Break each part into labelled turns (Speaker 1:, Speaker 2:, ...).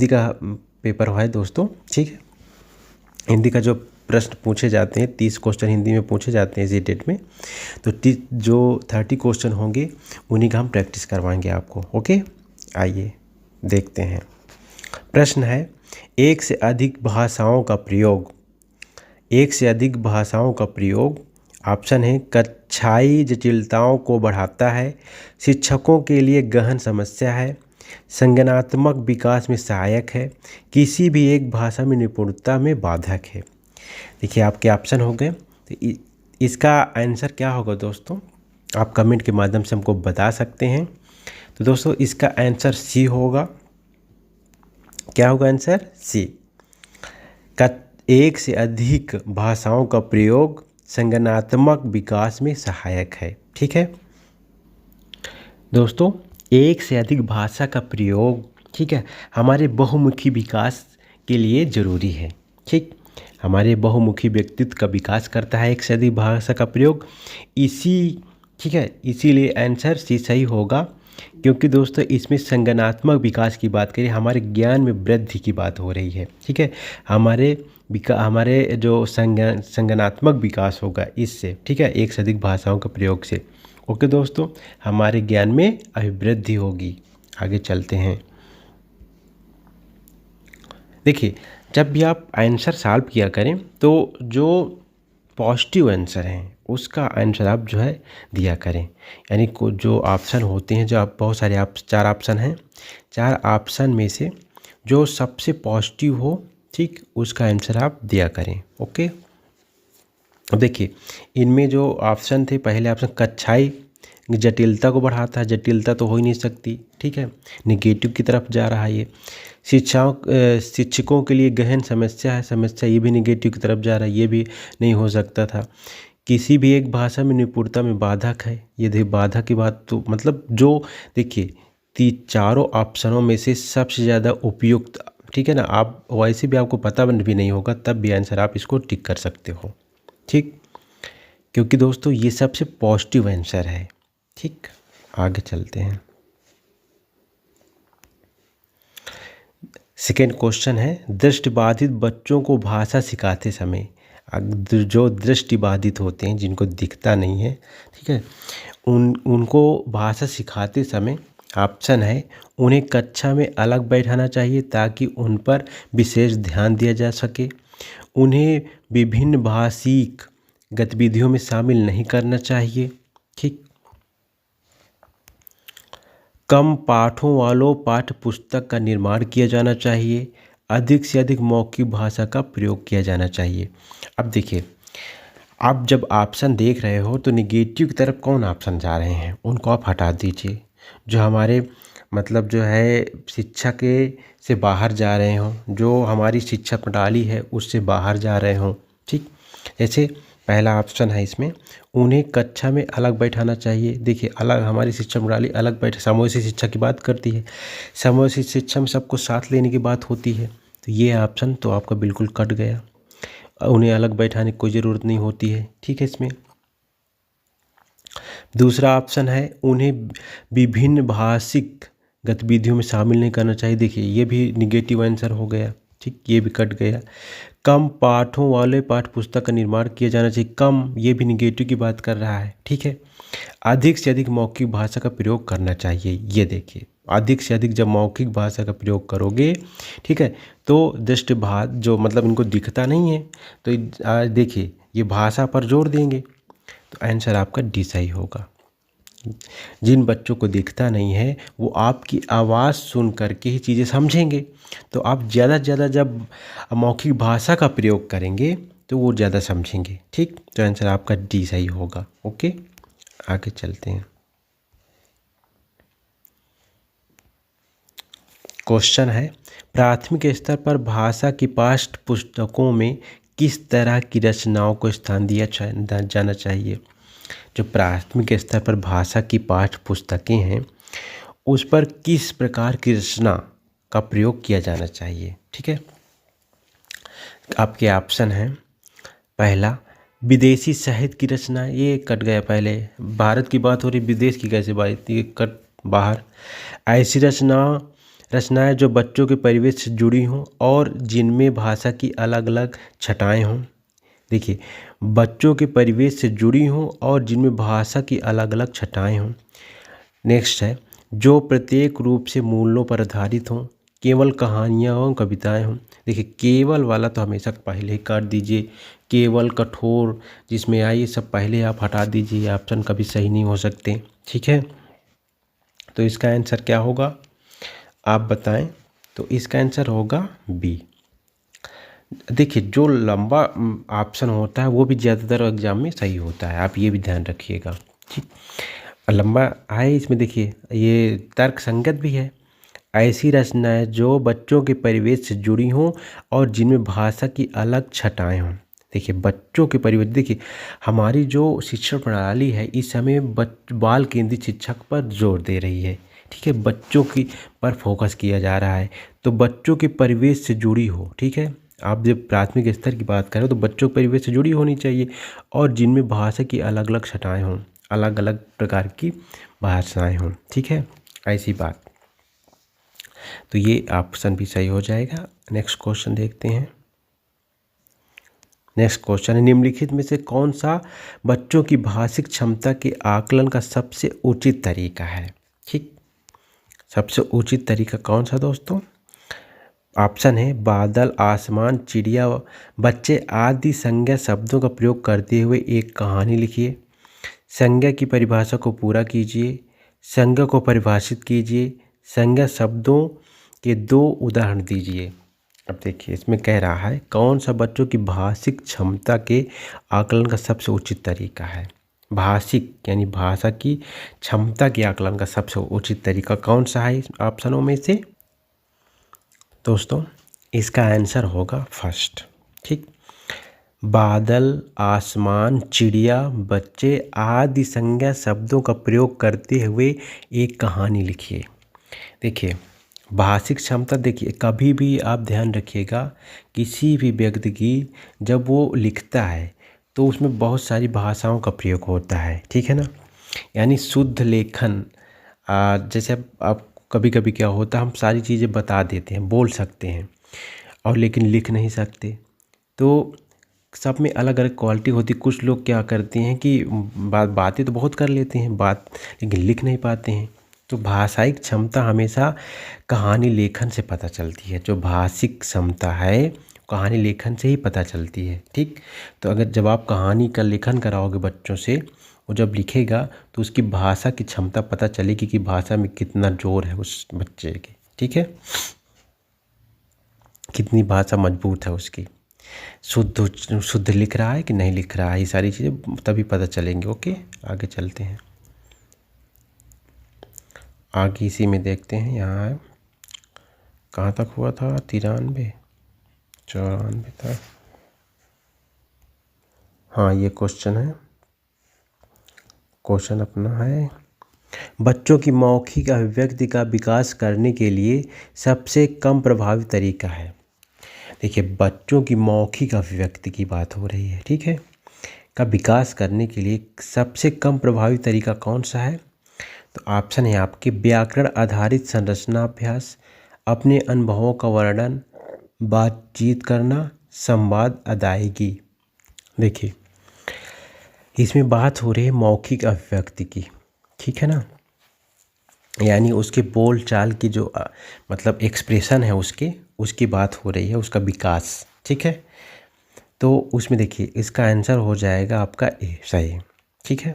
Speaker 1: हिंदी का पेपर है दोस्तों, ठीक है। हिंदी का जो प्रश्न पूछे जाते हैं 30 क्वेश्चन हिंदी में पूछे जाते हैं इसी डेट में, तो जो 30 क्वेश्चन होंगे उन्हीं का हम प्रैक्टिस करवाएंगे आपको। ओके, आइए देखते हैं। प्रश्न है, एक से अधिक भाषाओं का प्रयोग। एक से अधिक भाषाओं का प्रयोग, ऑप्शन है, कक्षाई जटिलताओं को बढ़ाता है, शिक्षकों के लिए गहन समस्या है, संज्ञानात्मक विकास में सहायक है, किसी भी एक भाषा में निपुणता में बाधक है। देखिए आपके ऑप्शन हो गए, तो इसका आंसर क्या होगा दोस्तों, आप कमेंट के माध्यम से हमको बता सकते हैं। तो दोस्तों इसका आंसर सी होगा। क्या होगा आंसर? सी। एक से अधिक भाषाओं का प्रयोग संज्ञानात्मक विकास में सहायक है। ठीक है दोस्तों, एक से अधिक भाषा का प्रयोग, ठीक है, हमारे बहुमुखी विकास के लिए ज़रूरी है। ठीक, हमारे बहुमुखी व्यक्तित्व का विकास करता है एक से अधिक भाषा का प्रयोग। ठीक है, इसीलिए आंसर सी सही होगा, क्योंकि दोस्तों इसमें संज्ञानात्मक विकास की बात करें, हमारे ज्ञान में वृद्धि की बात हो रही है। ठीक है, हमारे जो संज्ञानात्मक विकास होगा इससे, ठीक है, एक से अधिक भाषाओं के प्रयोग से। ओके दोस्तों, हमारे ज्ञान में अभिवृद्धि होगी। आगे चलते हैं। देखिए, जब भी आप आंसर सॉल्व किया करें तो जो पॉजिटिव आंसर हैं उसका आंसर आप जो है दिया करें। यानी जो ऑप्शन होते हैं, जो आप बहुत सारे 4 ऑप्शन हैं, 4 ऑप्शन में से जो सबसे पॉजिटिव हो, ठीक, उसका आंसर आप दिया करें। ओके, अब देखिए इनमें जो ऑप्शन थे, पहले ऑप्शन कक्षाई जटिलता को बढ़ाता है, जटिलता तो हो ही नहीं सकती। ठीक है, निगेटिव की तरफ जा रहा है ये। शिक्षकों के लिए गहन समस्या है, समस्या ये भी निगेटिव की तरफ जा रहा है, ये भी नहीं हो सकता था। किसी भी एक भाषा में निपुणता में बाधक है, ये देखिए बाधक की बात, तो मतलब जो देखिए चारों ऑप्शनों में से सबसे ज़्यादा उपयुक्त, ठीक है ना, आप वैसे भी आपको पता भी नहीं होगा तब भी आंसर आप इसको टिक कर सकते हो। ठीक, क्योंकि दोस्तों ये सबसे पॉजिटिव आंसर है। ठीक, आगे चलते हैं। सेकेंड क्वेश्चन है, दृष्टिबाधित बच्चों को भाषा सिखाते समय, जो दृष्टिबाधित होते हैं, जिनको दिखता नहीं है, ठीक है, उनको भाषा सिखाते समय ऑप्शन है, उन्हें कक्षा में अलग बैठाना चाहिए ताकि उन पर विशेष ध्यान दिया जा सके, उन्हें विभिन्न भाषिक गतिविधियों में शामिल नहीं करना चाहिए, ठीक, कम पाठों वालों पाठ्य पुस्तक का निर्माण किया जाना चाहिए, अधिक से अधिक मौखिक भाषा का प्रयोग किया जाना चाहिए। अब देखिए, आप जब ऑप्शन देख रहे हो तो निगेटिव की तरफ कौन ऑप्शन जा रहे हैं, उनको आप हटा दीजिए। जो हमारे मतलब जो है शिक्षा के से बाहर जा रहे हों, जो हमारी शिक्षा प्रणाली है उससे बाहर जा रहे हों। ठीक, जैसे पहला ऑप्शन है इसमें, उन्हें कक्षा में अलग बैठाना चाहिए। देखिए अलग, हमारी शिक्षा प्रणाली अलग बैठे, सामूहिक शिक्षा की बात करती है, सामूहिक शिक्षा में सबको साथ लेने की बात होती है, तो ये ऑप्शन तो आपका बिल्कुल कट गया, उन्हें अलग बैठाने की कोई ज़रूरत नहीं होती है। ठीक है, इसमें दूसरा ऑप्शन है, उन्हें विभिन्न भाषिक गतिविधियों में शामिल नहीं करना चाहिए। देखिए ये भी निगेटिव आंसर हो गया, ठीक, ये भी कट गया। कम पाठों वाले पाठ्य पुस्तक का निर्माण किया जाना चाहिए, कम, ये भी निगेटिव की बात कर रहा है। ठीक है, अधिक से अधिक मौखिक भाषा का प्रयोग करना चाहिए। ये देखिए, अधिक से अधिक जब मौखिक भाषा का प्रयोग करोगे, ठीक है, तो दृष्टिबाधित जो मतलब इनको दिखता नहीं है, तो देखिए ये भाषा पर जोर देंगे, तो आंसर आपका डी सही होगा। जिन बच्चों को दिखता नहीं है वो आपकी आवाज़ सुन करके ही चीज़ें समझेंगे, तो आप ज़्यादा से ज़्यादा जब मौखिक भाषा का प्रयोग करेंगे तो वो ज़्यादा समझेंगे। ठीक, तो आंसर आपका डी सही होगा। ओके, आगे चलते हैं। क्वेश्चन है, प्राथमिक स्तर पर भाषा की पाठ्य पुस्तकों में किस तरह की रचनाओं को स्थान दिया जाना चाहिए। जो प्राथमिक स्तर पर भाषा की पाठ्य पुस्तकें हैं उस पर किस प्रकार की रचना का प्रयोग किया जाना चाहिए। ठीक है, आपके ऑप्शन हैं, पहला विदेशी साहित्य की रचना, ये कट गया, पहले भारत की बात हो रही, विदेश की कैसे बात, ये कट बाहर। ऐसी रचना रचनाएं जो बच्चों के परिवेश से जुड़ी हों और जिनमें भाषा की अलग अलग छटाएं हों। देखिए, बच्चों के परिवेश से जुड़ी हों और जिनमें भाषा की अलग अलग छटाएं हों। नेक्स्ट है, जो प्रत्येक रूप से मूल्यों पर आधारित हों, केवल कहानियाँ हों, कविताएं हों। देखिए, केवल वाला तो हमेशा पहले ही काट दीजिए। केवल, कठोर, जिसमें आई, ये सब पहले आप हटा दीजिए, ऑप्शन कभी सही नहीं हो सकते। ठीक है, तो इसका आंसर क्या होगा, आप बताएं। तो इसका आंसर होगा बी। देखिए, जो लंबा ऑप्शन होता है वो भी ज़्यादातर एग्जाम में सही होता है, आप ये भी ध्यान रखिएगा। ठीक, लंबा है इसमें, देखिए ये तर्क संगत भी है। ऐसी रचनाएं जो बच्चों के परिवेश से जुड़ी हों और जिनमें भाषा की अलग छटाएं हों। देखिए, बच्चों के परिवेश, देखिए हमारी जो शिक्षा प्रणाली है इस समय बाल केंद्रित शिक्षा पर जोर दे रही है। ठीक है, बच्चों की पर फोकस किया जा रहा है, तो बच्चों के परिवेश से जुड़ी हो। ठीक है, आप जब प्राथमिक स्तर की बात करें तो बच्चों के परिवेश से जुड़ी होनी चाहिए और जिनमें भाषा की अलग अलग छटाएं हों, अलग अलग प्रकार की भाषाएं हों। ठीक है, ऐसी बात, तो ये ऑप्शन भी सही हो जाएगा। नेक्स्ट क्वेश्चन देखते हैं। नेक्स्ट क्वेश्चन है, निम्नलिखित में से कौन सा बच्चों की भाषिक क्षमता के आकलन का सबसे उचित तरीका है। ठीक, सबसे उचित तरीका कौन सा दोस्तों। ऑप्शन है, बादल, आसमान, चिड़िया, बच्चे आदि संज्ञा शब्दों का प्रयोग करते हुए एक कहानी लिखिए। संज्ञा की परिभाषा को पूरा कीजिए। संज्ञा को परिभाषित कीजिए। संज्ञा शब्दों के 2 उदाहरण दीजिए। अब देखिए, इसमें कह रहा है कौन सा बच्चों की भाषिक क्षमता के आकलन का सबसे उचित तरीका है। भाषिक यानी भाषा की क्षमता के आकलन का सबसे उचित तरीका कौन सा है ऑप्शनों में से। दोस्तों, इसका आंसर होगा फर्स्ट। ठीक, बादल, आसमान, चिड़िया, बच्चे आदि संज्ञा शब्दों का प्रयोग करते हुए एक कहानी लिखिए। देखिए, भाषिक क्षमता, देखिए कभी भी आप ध्यान रखिएगा, किसी भी व्यक्ति की जब वो लिखता है तो उसमें बहुत सारी भाषाओं का प्रयोग होता है। ठीक है ना, यानी शुद्ध लेखन। जैसे आप कभी कभी क्या होता है, हम सारी चीज़ें बता देते हैं, बोल सकते हैं और लेकिन लिख नहीं सकते। तो सब में अलग अलग क्वालिटी होती। कुछ लोग क्या करते हैं कि बातें तो बहुत कर लेते हैं बात, लेकिन लिख नहीं पाते हैं। तो भाषाई क्षमता हमेशा कहानी लेखन से पता चलती है। जो भाषिक क्षमता है कहानी लेखन से ही पता चलती है। ठीक, तो अगर जब आप कहानी का लेखन कराओगे बच्चों से, वो जब लिखेगा तो उसकी भाषा की क्षमता पता चलेगी कि भाषा में कितना जोर है उस बच्चे की। ठीक है, कितनी भाषा मजबूत है उसकी, शुद्ध लिख रहा है कि नहीं लिख रहा है, ये सारी चीज़ें तभी पता चलेंगी। ओके, आगे चलते हैं। आगे इसी में देखते हैं, यहाँ कहाँ तक हुआ था, 93, 94 था। हाँ, ये क्वेश्चन है, क्वेश्चन अपना है, बच्चों की मौखिक अभिव्यक्ति का विकास करने के लिए सबसे कम प्रभावी तरीका है। देखिए, बच्चों की मौखिक अभिव्यक्ति की बात हो रही है। ठीक है, का विकास करने के लिए सबसे कम प्रभावी तरीका कौन सा है। तो ऑप्शन है आपके, व्याकरण आधारित संरचना अभ्यास, अपने अनुभवों का वर्णन, बातचीत करना, संवाद अदायगी। देखिए, इसमें बात हो रही है मौखिक अभिव्यक्ति की। ठीक है ना, यानी उसके बोल चाल की जो मतलब एक्सप्रेशन है उसकी बात हो रही है, उसका विकास। ठीक है, तो उसमें देखिए इसका आंसर हो जाएगा आपका ए, सही। ठीक है,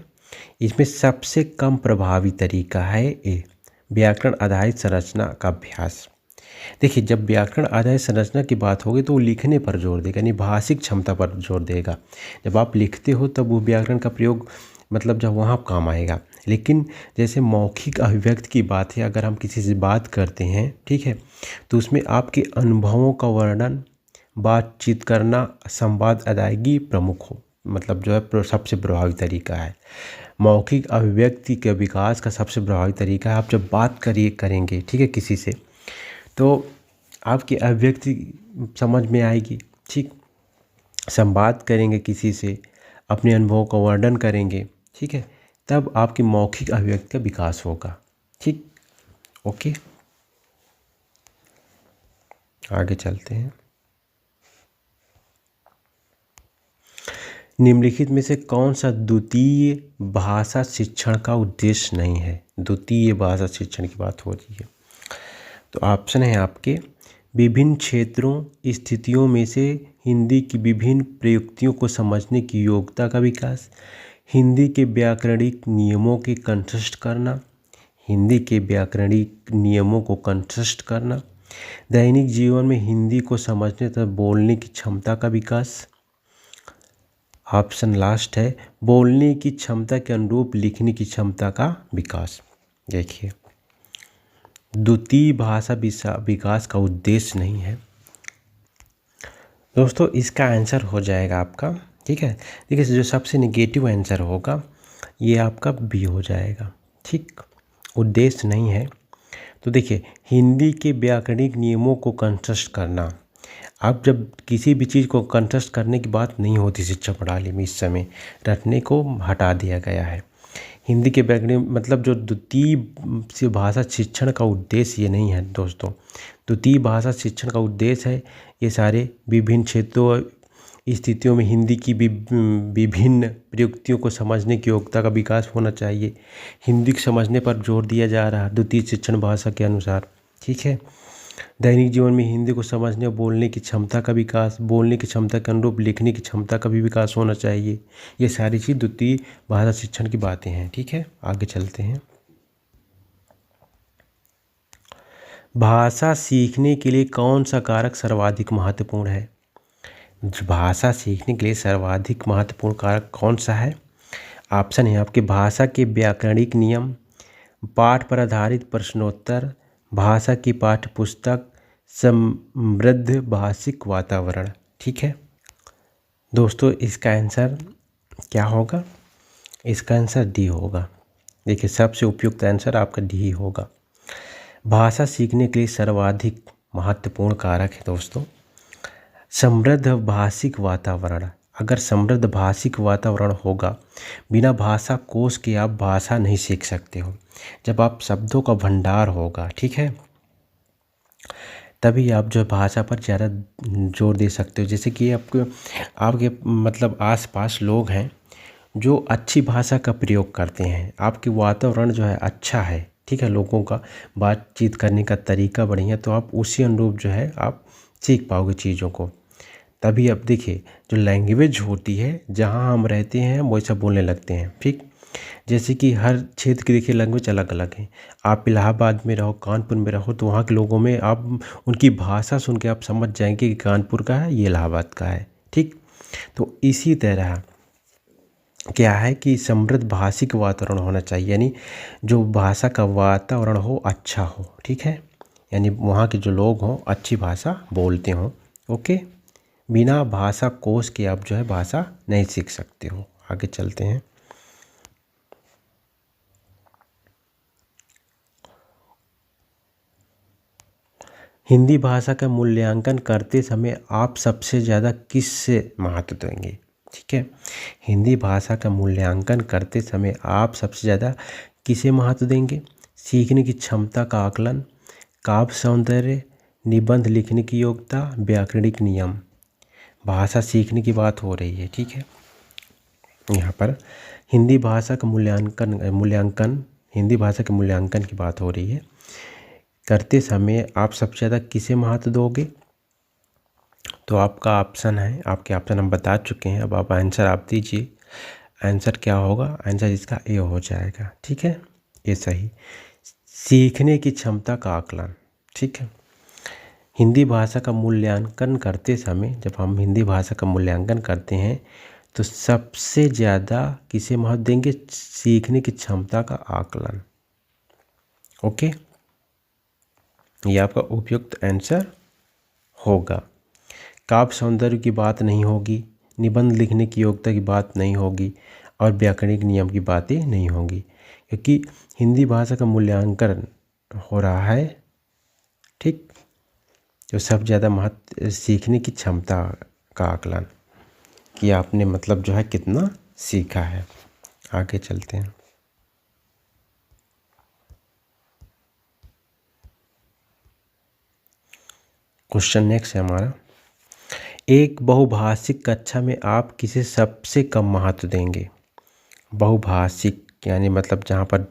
Speaker 1: इसमें सबसे कम प्रभावी तरीका है ए, व्याकरण आधारित संरचना का अभ्यास। देखिए, जब व्याकरण आधारित संरचना की बात होगी तो वो लिखने पर जोर देगा, यानी भाषिक क्षमता पर जोर देगा। जब आप लिखते हो तब वो व्याकरण का प्रयोग मतलब जब वहाँ काम आएगा। लेकिन जैसे मौखिक अभिव्यक्ति की बात है, अगर हम किसी से बात करते हैं, ठीक है, तो उसमें आपके अनुभवों का वर्णन, बातचीत करना, संवाद अदायगी प्रमुख हो, मतलब जो है सबसे प्रभावी तरीका है। मौखिक अभिव्यक्ति के विकास का सबसे प्रभावी तरीका है, आप जब बात करेंगे, ठीक है, किसी से, तो आपकी अभिव्यक्ति समझ में आएगी। ठीक, संवाद करेंगे किसी से, अपने अनुभवों का वर्णन करेंगे, ठीक है, तब आपकी मौखिक अभिव्यक्ति का विकास होगा। ठीक, ओके। आगे चलते हैं। निम्नलिखित में से कौन सा द्वितीय भाषा शिक्षण का उद्देश्य नहीं है? द्वितीय भाषा शिक्षण की बात हो रही है, तो ऑप्शन है आपके विभिन्न क्षेत्रों स्थितियों में से हिंदी की विभिन्न प्रयुक्तियों को समझने की योग्यता का विकास, हिंदी के व्याकरणिक नियमों के कंठस्थ करना, हिंदी के व्याकरणिक नियमों को कंठस्थ करना, दैनिक जीवन में हिंदी को समझने तथा बोलने की क्षमता का विकास, ऑप्शन लास्ट है बोलने की क्षमता के अनुरूप लिखने की क्षमता का विकास। देखिए, द्वितीय भाषा विकास का उद्देश्य नहीं है दोस्तों, इसका आंसर हो जाएगा आपका, ठीक है। देखिए, जो सबसे नेगेटिव आंसर होगा ये आपका बी हो जाएगा, ठीक। उद्देश्य नहीं है। तो देखिए, हिंदी के व्याकरणिक नियमों को कंठस्थ करना, अब जब किसी भी चीज़ को कंठस्थ करने की बात नहीं होती शिक्षा प्रणाली में, इस समय रटने को हटा दिया गया है। हिंदी के व्याकरण मतलब जो द्वितीय भाषा शिक्षण का उद्देश्य ये नहीं है दोस्तों। द्वितीय भाषा शिक्षण का उद्देश्य है ये सारे विभिन्न क्षेत्रों स्थितियों में हिंदी की विभिन्न प्रयुक्तियों को समझने की योग्यता का विकास होना चाहिए। हिंदी को समझने पर जोर दिया जा रहा है द्वितीय शिक्षण भाषा के अनुसार, ठीक है। दैनिक जीवन में हिंदी को समझने और बोलने की क्षमता का विकास, बोलने की क्षमता के अनुरूप लिखने की क्षमता का भी विकास होना चाहिए। ये सारी चीज़ द्वितीय भाषा शिक्षण की बातें हैं, ठीक है। आगे चलते हैं। भाषा सीखने के लिए कौन सा कारक सर्वाधिक महत्वपूर्ण है? भाषा सीखने के लिए सर्वाधिक महत्वपूर्ण कारक कौन सा है? ऑप्शन है आपके भाषा के व्याकरणिक नियम, पाठ पर आधारित प्रश्नोत्तर, भाषा की पाठ्यपुस्तक, समृद्ध भाषिक वातावरण, ठीक है। दोस्तों, इसका आंसर क्या होगा? इसका आंसर डी होगा। देखिए, सबसे उपयुक्त आंसर आपका डी ही होगा। भाषा सीखने के लिए सर्वाधिक महत्वपूर्ण कारक है दोस्तों समृद्ध भाषिक वातावरण। अगर समृद्ध भाषिक वातावरण होगा, बिना भाषा कोश के आप भाषा नहीं सीख सकते हो। जब आप शब्दों का भंडार होगा, ठीक है, तभी आप जो भाषा पर ज़्यादा जोर दे सकते हो। जैसे कि आपके मतलब आसपास लोग हैं जो अच्छी भाषा का प्रयोग करते हैं, आपके वातावरण जो है अच्छा है, ठीक है, लोगों का बातचीत करने का तरीका बढ़िया, तो आप उसी अनुरूप जो है आप सीख पाओगे चीज़ों को। तभी अब देखिए, जो लैंग्वेज होती है जहाँ हम रहते हैं हम वैसा बोलने लगते हैं, ठीक। जैसे कि हर क्षेत्र की देखिए लैंग्वेज अलग अलग है। आप इलाहाबाद में रहो, कानपुर में रहो, तो वहाँ के लोगों में आप उनकी भाषा सुन के आप समझ जाएंगे कि कानपुर का है, ये इलाहाबाद का है, ठीक। तो इसी तरह क्या है कि समृद्ध भाषिक वातावरण होना चाहिए, यानी जो भाषा का वातावरण हो अच्छा हो, ठीक है, यानी वहाँ के जो लोग हों अच्छी भाषा बोलते हों, ओके। बिना भाषा कोश के आप जो है भाषा नहीं सीख सकते हो। आगे चलते हैं। हिंदी भाषा का मूल्यांकन करते समय आप सबसे ज़्यादा किससे महत्व देंगे? ठीक है, हिंदी भाषा का मूल्यांकन करते समय आप सबसे ज़्यादा किसे महत्व देंगे? सीखने की क्षमता का आकलन, काव्य सौंदर्य, निबंध लिखने की योग्यता, व्याकरणिक नियम। भाषा सीखने की बात हो रही है, ठीक है। यहाँ पर हिंदी भाषा का मूल्यांकन हिंदी भाषा के मूल्यांकन की बात हो रही है। करते समय आप सबसे ज़्यादा किसे महत्व दोगे? तो आपका ऑप्शन है, आपके ऑप्शन हम बता चुके हैं, अब आप आंसर आप दीजिए। आंसर क्या होगा? आंसर इसका ए हो जाएगा, ठीक है, ये सही। सीखने की क्षमता का आकलन, ठीक है। हिंदी भाषा का मूल्यांकन करते समय जब हम हिंदी भाषा का मूल्यांकन करते हैं तो सबसे ज़्यादा किसे महत्व देंगे? सीखने की क्षमता का आकलन, ओके, ये आपका उपयुक्त आंसर होगा। काव्य सौंदर्य की बात नहीं होगी, निबंध लिखने की योग्यता की बात नहीं होगी और व्याकरणिक नियम की बातें नहीं होंगी, क्योंकि हिंदी भाषा का मूल्यांकन हो रहा है, ठीक। तो सब ज़्यादा महत्व सीखने की क्षमता का आकलन कि आपने मतलब जो है कितना सीखा है। आगे चलते हैं। क्वेश्चन नेक्स्ट है हमारा, एक बहुभाषिक कक्षा में आप किसे सबसे कम महत्व देंगे? बहुभाषिक यानी मतलब जहाँ पर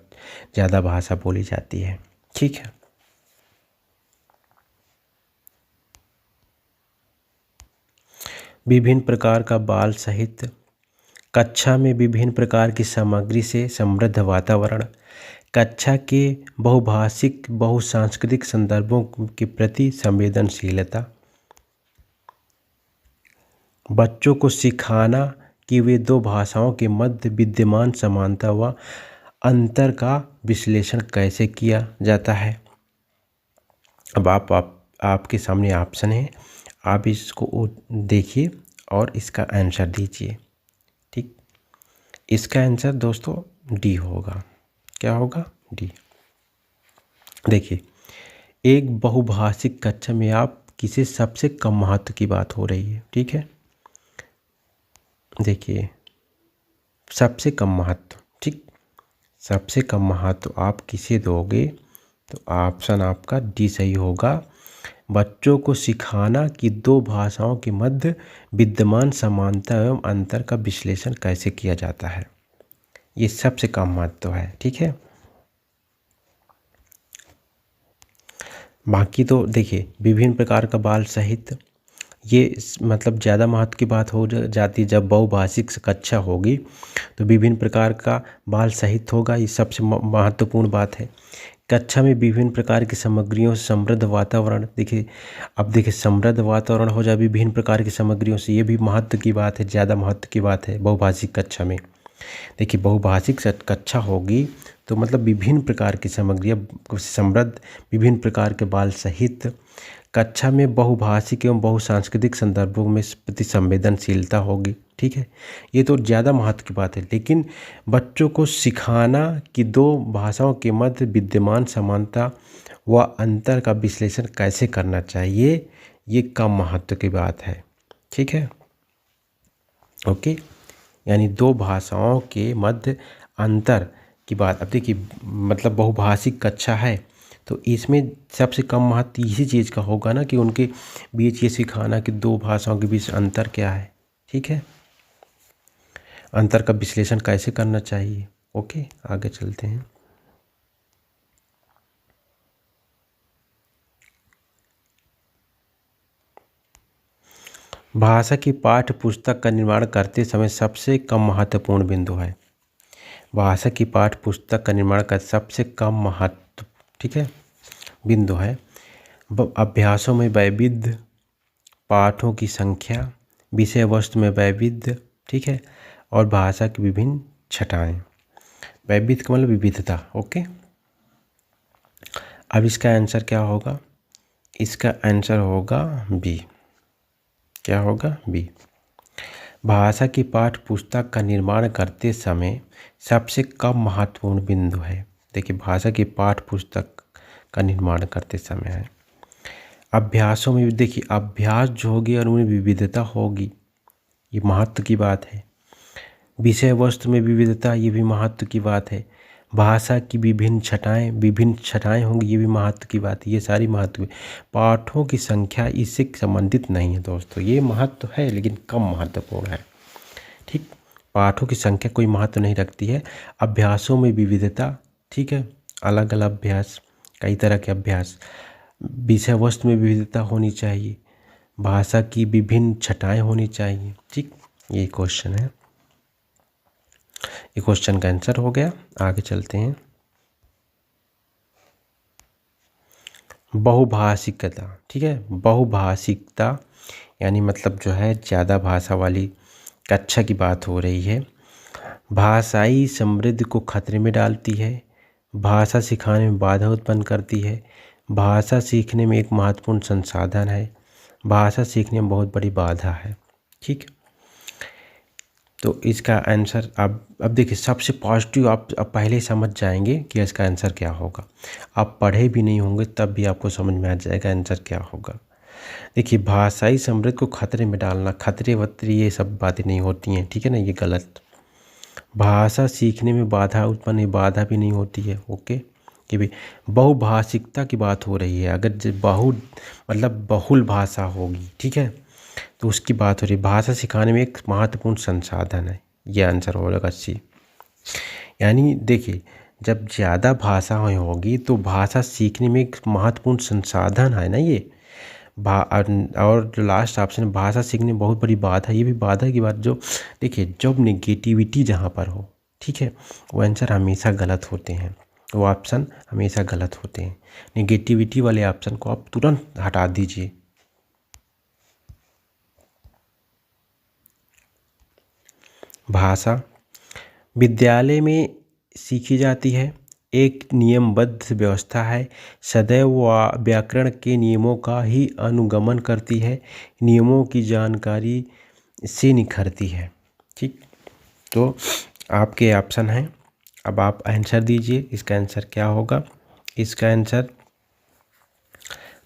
Speaker 1: ज़्यादा भाषा बोली जाती है, ठीक है। विभिन्न प्रकार का बाल साहित्य, कक्षा में विभिन्न प्रकार की सामग्री से समृद्ध वातावरण, कक्षा के बहुभाषिक बहुसांस्कृतिक संदर्भों के प्रति संवेदनशीलता, बच्चों को सिखाना कि वे दो भाषाओं के मध्य विद्यमान समानता व अंतर का विश्लेषण कैसे किया जाता है। अब आपके सामने ऑप्शन है, आप इसको देखिए और इसका आंसर दीजिए, ठीक। इसका आंसर दोस्तों डी होगा। क्या होगा? डी। देखिए, एक बहुभाषिक कक्षा में आप किसे सबसे कम महत्व की बात हो रही है, ठीक है। देखिए, सबसे कम महत्व, ठीक, सबसे कम महत्व आप किसे दोगे? तो ऑप्शन आपका डी सही होगा। बच्चों को सिखाना कि दो भाषाओं के मध्य विद्यमान समानता एवं अंतर का विश्लेषण कैसे किया जाता है, ये सबसे कम महत्व है, ठीक है। बाकी तो देखिए, विभिन्न प्रकार का बाल साहित्य, ये मतलब ज़्यादा महत्व की बात हो जाती है। जब बहुभाषिक कक्षा होगी तो विभिन्न प्रकार का बाल साहित्य होगा, ये सबसे महत्वपूर्ण बात है। कक्षा में विभिन्न प्रकार की सामग्रियों से समृद्ध वातावरण, देखिए अब देखिए समृद्ध वातावरण हो जाए विभिन्न प्रकार की सामग्रियों से, ये भी महत्व की बात है, ज़्यादा महत्व की बात है बहुभाषिक कक्षा में। देखिए, बहुभाषिक कक्षा होगी तो मतलब विभिन्न प्रकार की सामग्रियाँ समृद्ध, विभिन्न प्रकार के बाल साहित्य, कक्षा में बहुभाषिक एवं बहुसांस्कृतिक संदर्भों में प्रति संवेदनशीलता होगी, ठीक है। ये तो ज़्यादा महत्व की बात है। लेकिन बच्चों को सिखाना कि दो भाषाओं के मध्य विद्यमान समानता व अंतर का विश्लेषण कैसे करना चाहिए, ये कम महत्व की बात है, ठीक है। ओके, यानी दो भाषाओं के मध्य अंतर की बात। अब देखिए, मतलब बहुभाषिक कक्षा है तो इसमें सबसे कम महत्व इसी चीज़ का होगा ना कि उनके बीच ये सिखाना कि दो भाषाओं के बीच अंतर क्या है, ठीक है, अंतर का विश्लेषण कैसे करना चाहिए। ओके, आगे चलते हैं। भाषा की पाठ्य पुस्तक का निर्माण करते समय सबसे कम महत्वपूर्ण बिंदु है। भाषा की पाठ्य पुस्तक का निर्माण का सबसे कम महत्व, ठीक है, बिंदु है अभ्यासों में वैविध्य, पाठों की संख्या, विषय वस्तु में वैविध्य, ठीक है, और भाषा की विभिन्न छटाएं। वैविध्य का मतलब विविधता। ओके, अब इसका आंसर क्या होगा? इसका आंसर होगा बी। क्या होगा? बी। भाषा की पाठ्य पुस्तक का निर्माण करते समय सबसे कम महत्वपूर्ण बिंदु है। देखिए, भाषा की पाठ्य पुस्तक का निर्माण करते समय है अभ्यासों में, देखिए अभ्यास जो होगी और उनमें विविधता होगी, ये महत्व की बात है। विषय वस्तु में विविधता, ये भी महत्व की बात है। भाषा की विभिन्न छटाएं होंगी, ये भी महत्व की बात है। ये सारी महत्व। पाठों की संख्या इससे संबंधित नहीं है दोस्तों, ये महत्व है लेकिन कम महत्वपूर्ण है, ठीक। पाठों की संख्या कोई महत्व नहीं रखती है। अभ्यासों में विविधता, ठीक है, अलग अलग अभ्यास, कई तरह के अभ्यास। विषय वस्तु में विविधता होनी चाहिए, भाषा की विभिन्न छटाएं होनी चाहिए, ठीक। ये क्वेश्चन है, ये क्वेश्चन का आंसर हो गया। आगे चलते हैं। बहुभाषिकता, ठीक है, बहुभाषिकता यानी मतलब जो है ज़्यादा भाषा वाली कक्षा की बात हो रही है। भाषाई समृद्धि को खतरे में डालती है, भाषा सिखाने में बाधा उत्पन्न करती है, भाषा सीखने में एक महत्वपूर्ण संसाधन है, भाषा सीखने में बहुत बड़ी बाधा है, ठीक। तो इसका आंसर अब देखिए, सबसे पॉजिटिव आप पहले ही समझ जाएंगे कि इसका आंसर क्या होगा। आप पढ़े भी नहीं होंगे तब भी आपको समझ में आ जाएगा आंसर क्या होगा। देखिए, भाषाई समृद्धि को खतरे में डालना, खतरे वतरे ये सब बातें नहीं होती हैं, ठीक है ना, ये गलत। भाषा सीखने में बाधा उत्पन्न, बाधा भी नहीं होती है, ओके, कि भाई बहुभाषिकता की बात हो रही है, अगर मतलब बहुल भाषा होगी, ठीक है, तो उसकी बात हो रही है। भाषा सिखाने में एक महत्वपूर्ण संसाधन है, ये आंसर हो जाएगा सी। यानी देखिए, जब ज़्यादा भाषाएं होगी तो भाषा सीखने में एक महत्वपूर्ण संसाधन है ना ये। और जो लास्ट ऑप्शन है, भाषा सीखने में बहुत बड़ी बात है, ये भी बाधा की बात। जो देखिए, जब नेगेटिविटी जहाँ पर हो, ठीक है, वो आंसर हमेशा गलत होते हैं, वो ऑप्शन हमेशा गलत होते हैं। नेगेटिविटी वाले ऑप्शन को आप तुरंत हटा दीजिए। भाषा विद्यालय में सीखी जाती है, एक नियमबद्ध व्यवस्था है, सदैव व्याकरण के नियमों का ही अनुगमन करती है, नियमों की जानकारी से निखरती है। ठीक, तो आपके ऑप्शन हैं, अब आप आंसर दीजिए। इसका आंसर क्या होगा? इसका आंसर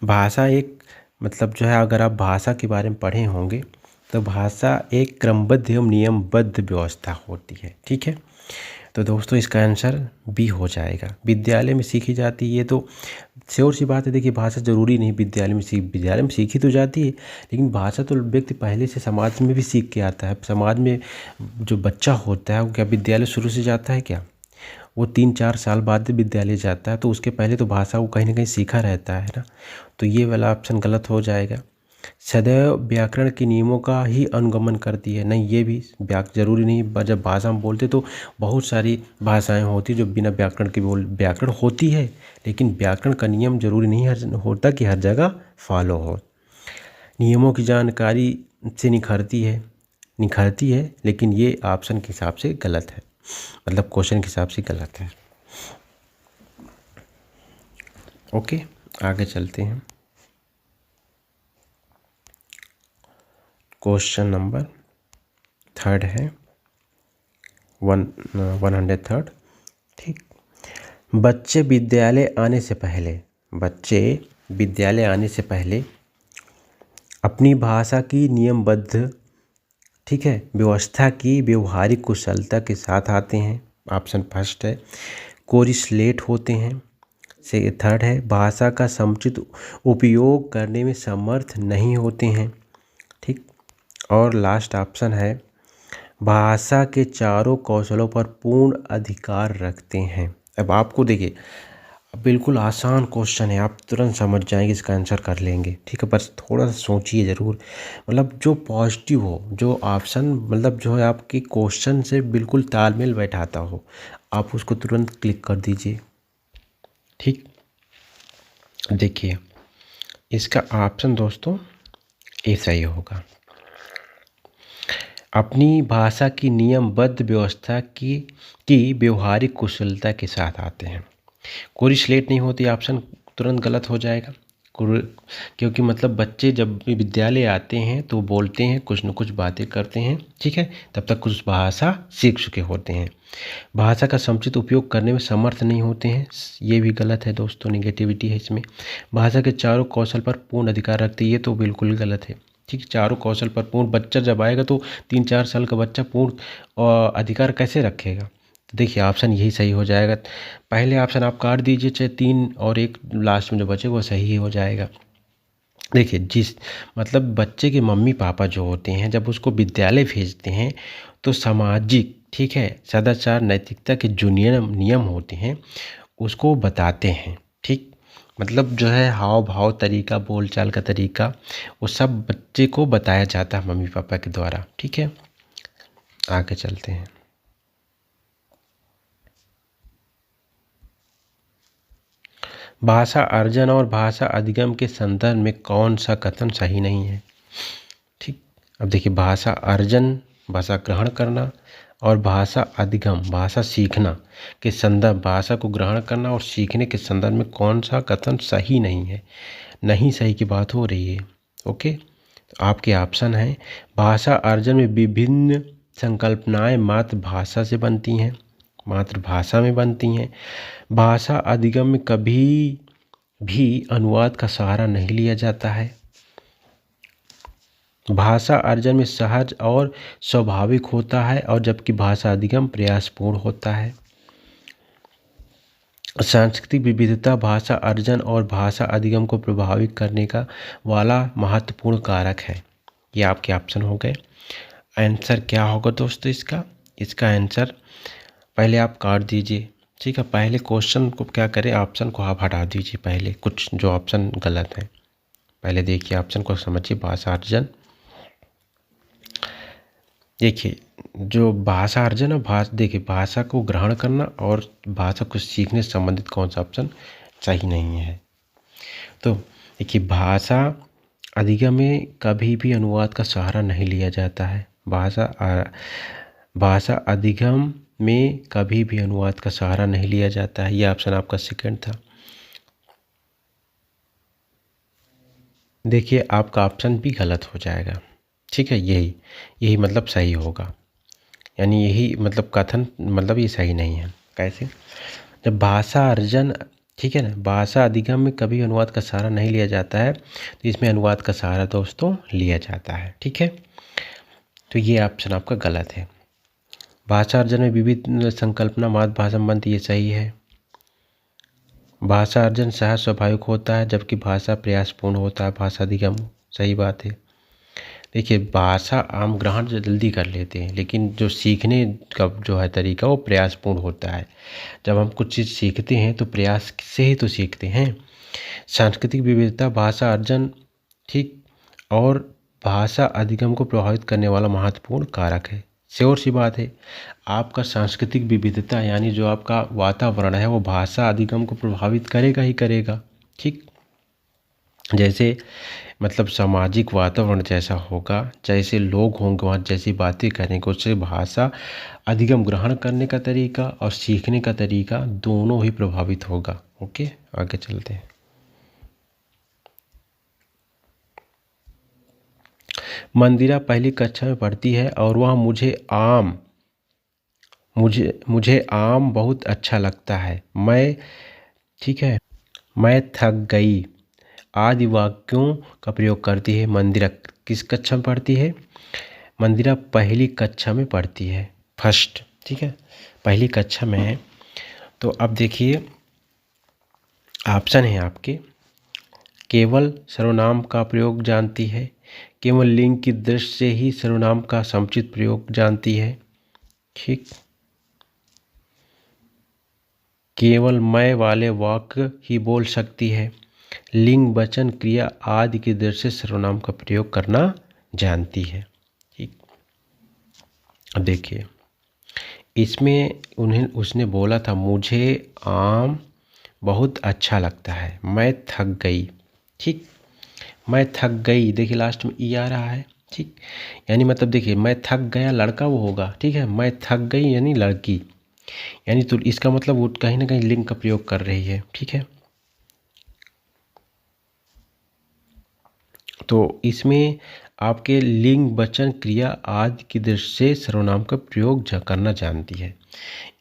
Speaker 1: भाषा एक मतलब जो है, अगर आप भाषा के बारे में पढ़े होंगे तो भाषा एक क्रमबद्ध एवं नियमबद्ध व्यवस्था होती है। ठीक है, तो दोस्तों इसका आंसर बी हो जाएगा, विद्यालय में सीखी जाती है। ये तो श्योर सी बात है। देखिए, भाषा ज़रूरी नहीं विद्यालय में सीखी तो जाती है, लेकिन भाषा तो व्यक्ति पहले से समाज में भी सीख के आता है। समाज में जो बच्चा होता है वो क्या विद्यालय शुरू से जाता है क्या? वो 3-4 साल बाद विद्यालय जाता है, तो उसके पहले तो भाषा वो कहीं ना कहीं सीखा रहता है ना। तो ये वाला ऑप्शन गलत हो जाएगा। सदैव व्याकरण के नियमों का ही अनुगमन करती है, नहीं, ये भी ज़रूरी नहीं। जब भाषा हम बोलते तो बहुत सारी भाषाएं होती जो बिना व्याकरण के व्याकरण होती है, लेकिन व्याकरण का नियम जरूरी नहीं होता कि हर जगह फॉलो हो। नियमों की जानकारी से निखरती है, लेकिन ये ऑप्शन के हिसाब से गलत है, मतलब क्वेश्चन के हिसाब से गलत है। ओके, आगे चलते हैं। क्वेश्चन नंबर 3 है 103। ठीक, बच्चे विद्यालय आने से पहले अपनी भाषा की नियमबद्ध, ठीक है, व्यवस्था की व्यवहारिक कुशलता के साथ आते हैं। ऑप्शन फर्स्ट है। कोरिलेट होते हैं। से थर्ड है, भाषा का समुचित उपयोग करने में समर्थ नहीं होते हैं। ठीक, और लास्ट ऑप्शन है, भाषा के चारों कौशलों पर पूर्ण अधिकार रखते हैं। अब आपको देखिए, बिल्कुल आसान क्वेश्चन है, आप तुरंत समझ जाएंगे, इसका आंसर कर लेंगे। ठीक है, बस थोड़ा सा सोचिए ज़रूर, मतलब जो पॉजिटिव हो, जो ऑप्शन मतलब जो है आपके क्वेश्चन से बिल्कुल तालमेल बैठाता हो, आप उसको तुरंत क्लिक कर दीजिए। ठीक, देखिए इसका ऑप्शन दोस्तों ऐसा ही होगा। अपनी भाषा की नियमबद्ध व्यवस्था की व्यवहारिक कुशलता के साथ आते हैं। कोरिलेट नहीं होती, ऑप्शन तुरंत गलत हो जाएगा। क्योंकि मतलब बच्चे जब भी विद्यालय आते हैं तो बोलते हैं, कुछ न कुछ बातें करते हैं, ठीक है, तब तक कुछ भाषा सीख चुके होते हैं। भाषा का समुचित उपयोग करने में समर्थ नहीं होते हैं, ये भी गलत है दोस्तों, निगेटिविटी है इसमें। भाषा के चारों कौशल पर पूर्ण अधिकार रखते, ये तो बिल्कुल गलत है। ठीक, चारों कौशल पर पूर्ण, बच्चा जब आएगा तो 3-4 साल का बच्चा पूर्ण अधिकार कैसे रखेगा? देखिए ऑप्शन यही सही हो जाएगा। पहले ऑप्शन आप काट दीजिए, चाहे 3 और 1 लास्ट में जो बचे वो सही हो जाएगा। देखिए, मतलब बच्चे के मम्मी पापा जो होते हैं, जब उसको विद्यालय भेजते हैं तो सामाजिक, ठीक है, सदाचार नैतिकता के जो नियम होते हैं उसको बताते हैं। ठीक, मतलब जो है हाव भाव तरीका, बोलचाल का तरीका, वो सब बच्चे को बताया जाता है मम्मी पापा के द्वारा। ठीक है, आगे चलते हैं। भाषा अर्जन और भाषा अधिगम के संदर्भ में कौन सा कथन सही नहीं है? ठीक, अब देखिए, भाषा अर्जन भाषा ग्रहण करना और भाषा अधिगम भाषा सीखना के संदर्भ, भाषा को ग्रहण करना और सीखने के संदर्भ में कौन सा कथन सही नहीं है? नहीं सही की बात हो रही है। ओके, तो आपके ऑप्शन हैं, भाषा अर्जन में विभिन्न संकल्पनाएं मातृभाषा में बनती हैं। भाषा अधिगम में कभी भी अनुवाद का सहारा नहीं लिया जाता है। भाषा अर्जन में सहज और स्वाभाविक होता है, और जबकि भाषा अधिगम प्रयासपूर्ण होता है। सांस्कृतिक विविधता भाषा अर्जन और भाषा अधिगम को प्रभावित करने का वाला महत्वपूर्ण कारक है। ये आपके ऑप्शन हो गए। आंसर क्या होगा दोस्तों इसका? इसका आंसर पहले आप काट दीजिए, ठीक है। पहले क्वेश्चन को क्या करें, ऑप्शन को आप हटा दीजिए, पहले कुछ जो ऑप्शन गलत है पहले देखिए, ऑप्शन को समझिए। भाषा अर्जन, देखिए जो भाषा अर्जन है, देखिए भाषा को ग्रहण करना और भाषा को सीखने से संबंधित कौन सा ऑप्शन सही नहीं है। तो देखिए भाषा अधिगम में कभी भी अनुवाद का सहारा नहीं लिया जाता है। भाषा अधिगम में कभी भी अनुवाद का सहारा नहीं लिया जाता है। यह ऑप्शन आपका सेकंड था। देखिए आपका ऑप्शन भी गलत हो जाएगा, ठीक है। यही मतलब सही होगा, यानी यही मतलब कथन मतलब ये सही नहीं है। कैसे? जब भाषा अर्जन, ठीक है ना, भाषा अधिगम में कभी अनुवाद का सहारा नहीं लिया जाता है, तो इसमें अनुवाद का सहारा दोस्तों लिया जाता है, ठीक है। तो ये ऑप्शन आपका गलत है। भाषा अर्जन में विविध संकल्पना मातृभाषा संबंध, ये सही है। भाषा अर्जन सहज स्वाभाविक होता है जबकि भाषा प्रयासपूर्ण होता है। भाषा अधिगम, सही बात है। देखिए भाषा हम ग्रहण जल्दी कर लेते हैं, लेकिन जो सीखने का जो है तरीका वो प्रयासपूर्ण होता है। जब हम कुछ चीज़ सीखते हैं तो प्रयास से ही तो सीखते हैं। सांस्कृतिक विविधता भाषा अर्जन, ठीक, और भाषा अधिगम को प्रभावित करने वाला महत्वपूर्ण कारक है। श्योर सी बात है, आपका सांस्कृतिक विविधता यानी जो आपका वातावरण है वो भाषा अधिगम को प्रभावित करेगा ही करेगा, ठीक। जैसे मतलब सामाजिक वातावरण जैसा होगा, जैसे लोग होंगे वहाँ जैसी बातें करेंगे, उससे भाषा अधिगम ग्रहण करने का तरीका और सीखने का तरीका दोनों ही प्रभावित होगा। ओके, आगे चलते हैं। मंदिरा पहली कक्षा में पढ़ती है और वह मुझे आम बहुत अच्छा लगता है। मैं, ठीक है, मैं थक गई आदि वाक्यों का प्रयोग करती है। मंदिरा किस कक्षा में पढ़ती है? मंदिरा पहली कक्षा में पढ़ती है, फर्स्ट, ठीक है, पहली कक्षा में है। तो अब देखिए ऑप्शन है आपके, केवल सर्वनाम का प्रयोग जानती है, केवल लिंग की दृष्टि से ही सर्वनाम का समुचित प्रयोग जानती है, ठीक, केवल मैं वाले वाक्य ही बोल सकती है, लिंग वचन क्रिया आदि की दृष्टि से सर्वनाम का प्रयोग करना जानती है, ठीक। अब देखिए इसमें उसने बोला था मुझे आम बहुत अच्छा लगता है, मैं थक गई, ठीक, मैं थक गई, देखिए लास्ट में ई आ रहा है, ठीक, यानी मतलब देखिए मैं थक गया लड़का वो होगा, ठीक है, मैं थक गई यानी लड़की, यानी तो इसका मतलब वो कहीं ना कहीं लिंग का प्रयोग कर रही है, ठीक है। तो इसमें आपके लिंग वचन क्रिया आदि की दृष्टि से सर्वनाम का प्रयोग करना जानती है।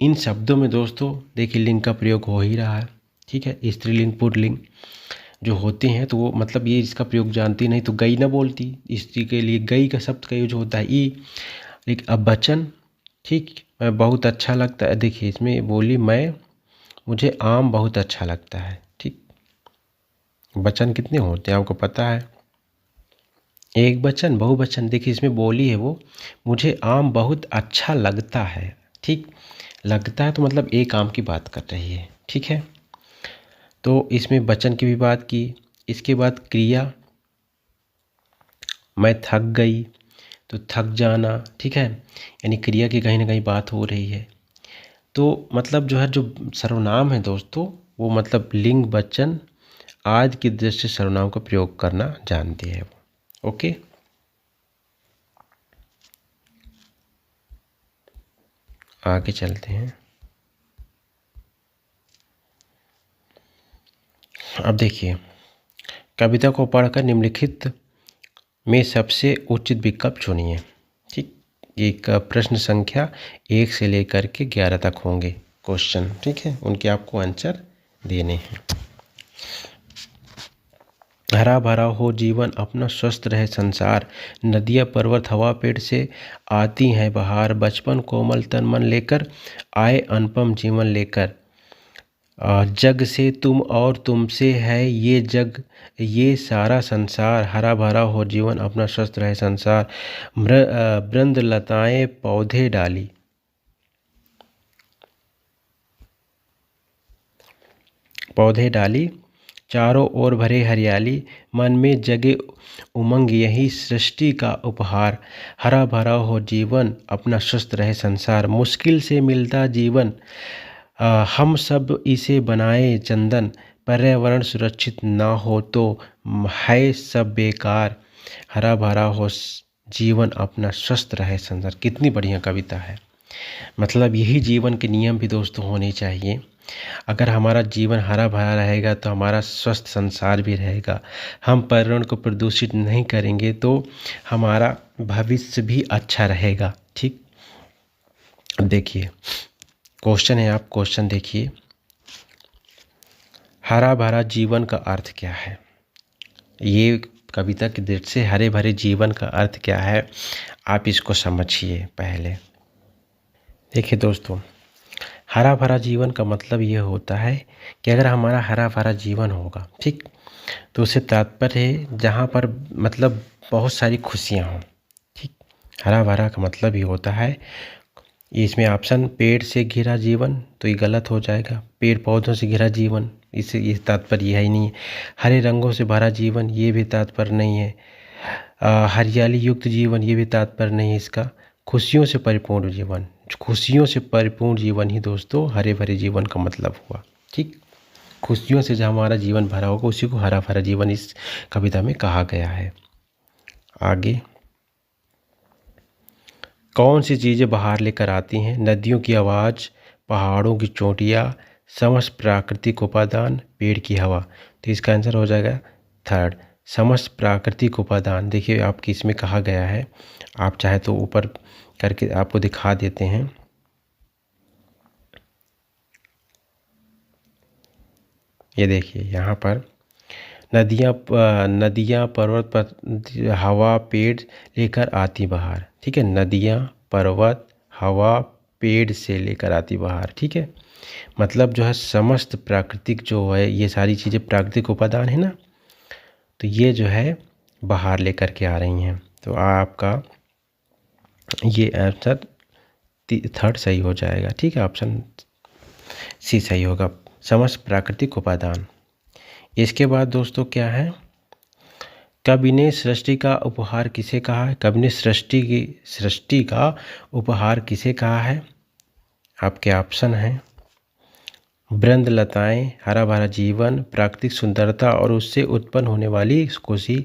Speaker 1: इन शब्दों में दोस्तों देखिए लिंग का प्रयोग हो ही रहा है, ठीक है, स्त्रीलिंग पुल्लिंग जो होते हैं तो वो मतलब ये इसका प्रयोग जानती नहीं तो गई ना बोलती, स्त्री के लिए गई का शब्द का यूज होता है ई। लेकिन अब वचन, ठीक, मैं बहुत अच्छा लगता है, देखिए इसमें बोली मैं, मुझे आम बहुत अच्छा लगता है, ठीक। वचन कितने होते हैं आपको पता है? एक वचन, बहुवचन। देखिए इसमें बोली है वो मुझे आम बहुत अच्छा लगता है, ठीक, लगता है तो मतलब एक आम की बात कर रही है, ठीक है। तो इसमें वचन की भी बात की। इसके बाद क्रिया, मैं थक गई, तो थक जाना, ठीक है, यानी क्रिया की कहीं ना कहीं बात हो रही है। तो मतलब जो है जो सर्वनाम है दोस्तों वो मतलब लिंग वचन आदि की दृष्टि से सर्वनाम का प्रयोग करना जानती है वो। ओके, आगे चलते हैं। अब देखिए कविता को पढ़कर निम्नलिखित में सबसे उचित विकल्प चुनिए, ठीक। एक प्रश्न संख्या 1 से लेकर के 11 तक होंगे क्वेश्चन, ठीक है, उनके आपको आंसर देने हैं। हरा भरा हो जीवन अपना स्वस्थ रहे संसार, नदियाँ पर्वत हवा पेड़ से आती हैं बहार, बचपन कोमल तन मन लेकर आए अनुपम जीवन लेकर, जग से तुम और तुमसे है ये जग, ये सारा संसार, हरा भरा हो जीवन अपना स्वस्थ रहे संसार, वृंद लताएं पौधे डाली। पौधे डाली, चारों ओर भरे हरियाली, मन में जगे उमंग यही सृष्टि का उपहार, हरा भरा हो जीवन अपना स्वस्थ रहे संसार, मुश्किल से मिलता जीवन हम सब इसे बनाए चंदन, पर्यावरण सुरक्षित ना हो तो है सब बेकार, हरा भरा हो जीवन अपना स्वस्थ रहे संसार। कितनी बढ़िया कविता है। मतलब यही जीवन के नियम भी दोस्तों होने चाहिए। अगर हमारा जीवन हरा भरा रहेगा तो हमारा स्वस्थ संसार भी रहेगा। हम पर्यावरण को प्रदूषित नहीं करेंगे तो हमारा भविष्य भी अच्छा रहेगा। ठीक, देखिए क्वेश्चन है, आप क्वेश्चन देखिए, हरा भरा जीवन का अर्थ क्या है। ये कविता की दृष्टि से हरे भरे जीवन का अर्थ क्या है, आप इसको समझिए। पहले देखिए दोस्तों, हरा भरा जीवन का मतलब ये होता है कि अगर हमारा हरा भरा जीवन होगा, ठीक, तो उससे तात्पर्य है जहाँ पर मतलब बहुत सारी खुशियाँ हों। ठीक, हरा भरा का मतलब ये होता है, इसमें ऑप्शन पेड़ से घिरा जीवन तो ये गलत हो जाएगा। पेड़ पौधों से घिरा जीवन, इससे ये तात्पर्य है ही नहीं है। हरे रंगों से भरा जीवन, ये भी तात्पर्य नहीं है। हरियाली युक्त जीवन, ये भी तात्पर्य नहीं है इसका। खुशियों से परिपूर्ण जीवन, खुशियों से परिपूर्ण जीवन ही दोस्तों हरे भरे जीवन का मतलब हुआ। ठीक, खुशियों से जहाँ हमारा जीवन भरा होगा उसी को हरा भरा जीवन इस कविता में कहा गया है। आगे, कौन सी चीज़ें बाहर लेकर आती हैं, नदियों की आवाज़, पहाड़ों की चोटियाँ, समस्त प्राकृतिक उपादान, पेड़ की हवा। तो इसका आंसर हो जाएगा थर्ड, समस्त प्राकृतिक उपादान। देखिए आपकी इसमें कहा गया है, आप चाहे तो ऊपर करके आपको दिखा देते हैं। ये देखिए यहाँ पर नदियाँ पर्वत पर हवा पेड़ लेकर आती बाहर। ठीक है, नदियाँ पर्वत हवा पेड़ से लेकर आती बाहर। ठीक है, मतलब जो है समस्त प्राकृतिक जो है ये सारी चीज़ें प्राकृतिक उपादान है ना, तो ये जो है बाहर लेकर के आ रही हैं। तो आपका ये आंसर थर्ड सही हो जाएगा। ठीक है, ऑप्शन सी सही होगा, समस्त प्राकृतिक उपादान। इसके बाद दोस्तों क्या है, कवि ने सृष्टि का उपहार किसे कहा है। कवि ने सृष्टि का उपहार किसे कहा है। आपके ऑप्शन हैं वृंद लताएं, हरा भरा जीवन, प्राकृतिक सुंदरता और उससे उत्पन्न होने वाली खुशी,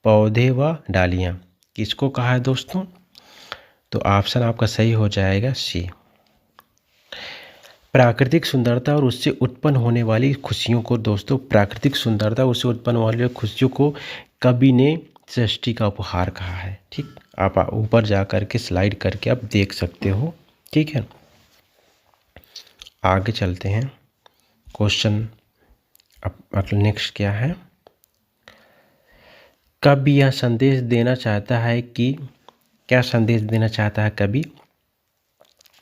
Speaker 1: पौधे व डालियाँ। किसको कहा है दोस्तों, तो ऑप्शन आपका सही हो जाएगा सी, प्राकृतिक सुंदरता और उससे उत्पन्न होने वाली खुशियों को। दोस्तों प्राकृतिक सुंदरता उससे उत्पन्न वाली खुशियों को कवि ने सृष्टि का उपहार कहा है। ठीक, आप ऊपर जा कर के स्लाइड करके आप देख सकते हो। ठीक है, आगे चलते हैं। क्वेश्चन अब नेक्स्ट क्या है, कवि यह संदेश देना चाहता है कि, क्या संदेश देना चाहता है कवि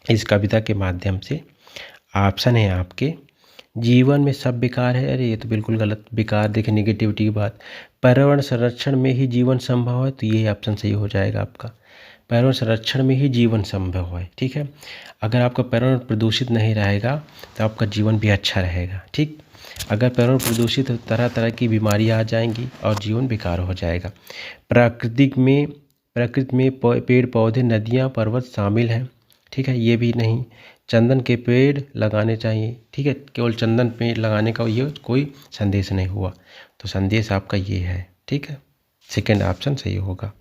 Speaker 1: इस कविता के माध्यम से। ऑप्शन है आपके, जीवन में सब बेकार है। अरे ये तो बिल्कुल गलत, बेकार देखिए निगेटिविटी की बात। पर्यावरण संरक्षण में ही जीवन संभव है, तो ये ऑप्शन सही हो जाएगा आपका, पर्यावरण संरक्षण में ही जीवन संभव है। ठीक है, अगर आपका पर्यावरण प्रदूषित नहीं रहेगा तो आपका जीवन भी अच्छा रहेगा। ठीक, अगर पर्यावरण प्रदूषित तरह तरह की बीमारियाँ आ जाएंगी और जीवन बेकार हो जाएगा। प्रकृति में पेड़ पौधे नदियाँ पर्वत शामिल हैं। ठीक है, ये भी नहीं। चंदन के पेड़ लगाने चाहिए। ठीक है, केवल चंदन पेड़ लगाने का ये कोई संदेश नहीं हुआ, तो संदेश आपका ये है। ठीक है, सेकंड ऑप्शन सही होगा।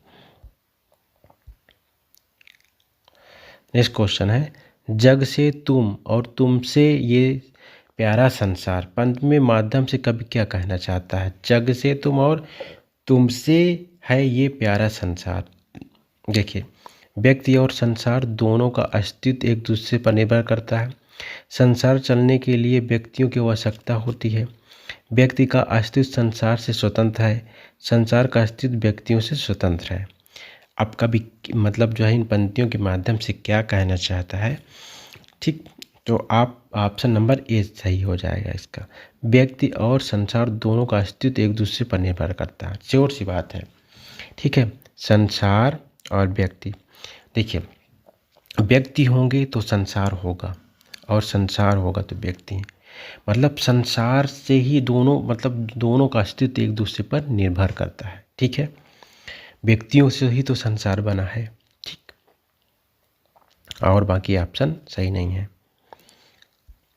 Speaker 1: नेक्स्ट क्वेश्चन है, जग से तुम और तुमसे ये प्यारा संसार, पंत में माध्यम से कवि क्या कहना चाहता है। जग से तुम और तुमसे है ये प्यारा संसार। देखिए, व्यक्ति और संसार दोनों का अस्तित्व एक दूसरे पर निर्भर करता है। संसार चलने के लिए व्यक्तियों की आवश्यकता होती है। व्यक्ति का अस्तित्व संसार से स्वतंत्र है, संसार का अस्तित्व व्यक्तियों से स्वतंत्र है। अब कभी मतलब जो है इन पंक्तियों के माध्यम से क्या कहना चाहता है। ठीक, तो आप ऑप्शन नंबर ए सही हो जाएगा इसका। व्यक्ति और संसार दोनों का अस्तित्व एक दूसरे पर निर्भर करता है, श्योर सी बात है। ठीक है, संसार और व्यक्ति। देखिए, व्यक्ति होंगे तो संसार होगा और संसार होगा तो व्यक्ति, मतलब संसार से ही दोनों, मतलब दोनों का अस्तित्व एक दूसरे पर निर्भर करता है। ठीक है, व्यक्तियों से ही तो संसार बना है। ठीक, और बाकी ऑप्शन सही नहीं है।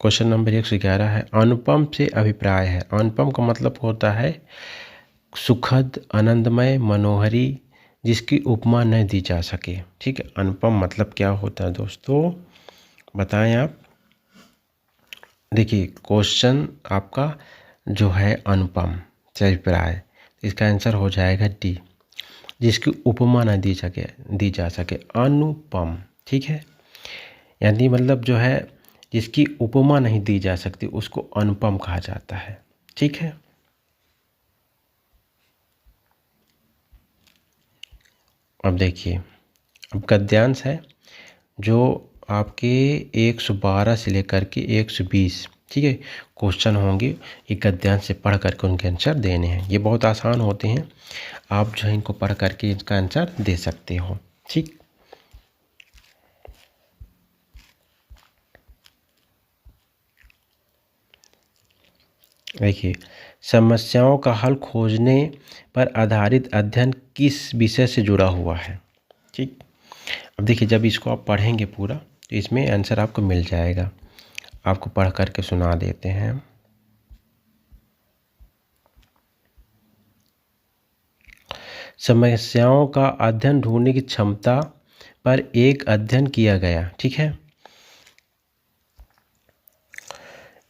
Speaker 1: क्वेश्चन नंबर 111 है, अनुपम से अभिप्राय है। अनुपम का मतलब होता है सुखद, आनंदमय, मनोहरी, जिसकी उपमा न दी जा सके। ठीक है, अनुपम मतलब क्या होता है दोस्तों, बताएं आप। देखिए, क्वेश्चन आपका जो है अनुपम से अभिप्राय, इसका आंसर हो जाएगा डी, जिसकी उपमा न दी जा सके, अनुपम। ठीक है, यानी मतलब जो है जिसकी उपमा नहीं दी जा सकती उसको अनुपम कहा जाता है। ठीक है, अब देखिए, अब गद्यांश है जो आपके 112 से लेकर के 120, ठीक है, क्वेश्चन होंगे, ये गद्यांश से पढ़ करके उनके आंसर देने हैं। ये बहुत आसान होते हैं, आप जो है इनको पढ़ करके इसका आंसर दे सकते हो। ठीक, देखिए, समस्याओं का हल खोजने पर आधारित अध्ययन किस विषय से जुड़ा हुआ है। ठीक, अब देखिए, जब इसको आप पढ़ेंगे पूरा तो इसमें आंसर आपको मिल जाएगा। आपको पढ़ करके सुना देते हैं। समस्याओं का अध्ययन ढूंढने की क्षमता पर एक अध्ययन किया गया। ठीक है,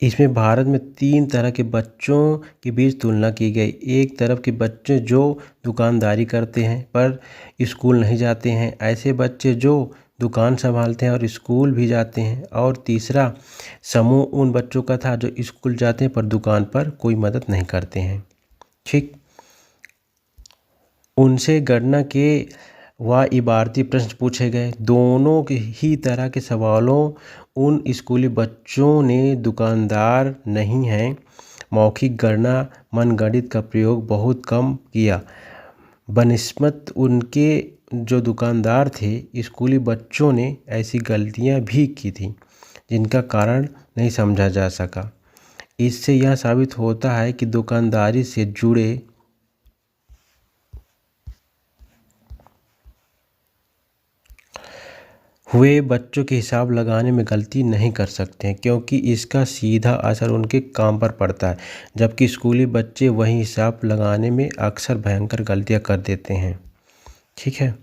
Speaker 1: इसमें भारत में 3 तरह के बच्चों के बीच तुलना की गई। एक तरफ के बच्चे जो दुकानदारी करते हैं पर स्कूल नहीं जाते हैं, ऐसे बच्चे जो दुकान संभालते हैं और स्कूल भी जाते हैं। और तीसरा समूह उन बच्चों का था जो स्कूल जाते हैं पर दुकान पर कोई मदद नहीं करते हैं। ठीक, उनसे गणना के व इबारती प्रश्न पूछे गए। दोनों ही तरह के सवालों उन स्कूली बच्चों ने दुकानदार नहीं हैं, मौखिक गणना, मनगढ़ंत का प्रयोग बहुत कम किया बनिस्बत उनके जो दुकानदार थे, स्कूली बच्चों ने ऐसी गलतियां भी की थी जिनका कारण नहीं समझा जा सका। इससे यह साबित होता है कि दुकानदारी से जुड़े हुए बच्चों के हिसाब लगाने में गलती नहीं कर सकते हैं, क्योंकि इसका सीधा असर उनके काम पर पड़ता है, जबकि स्कूली बच्चे वही हिसाब लगाने में अक्सर भयंकर गलतियां कर देते हैं। ठीक है,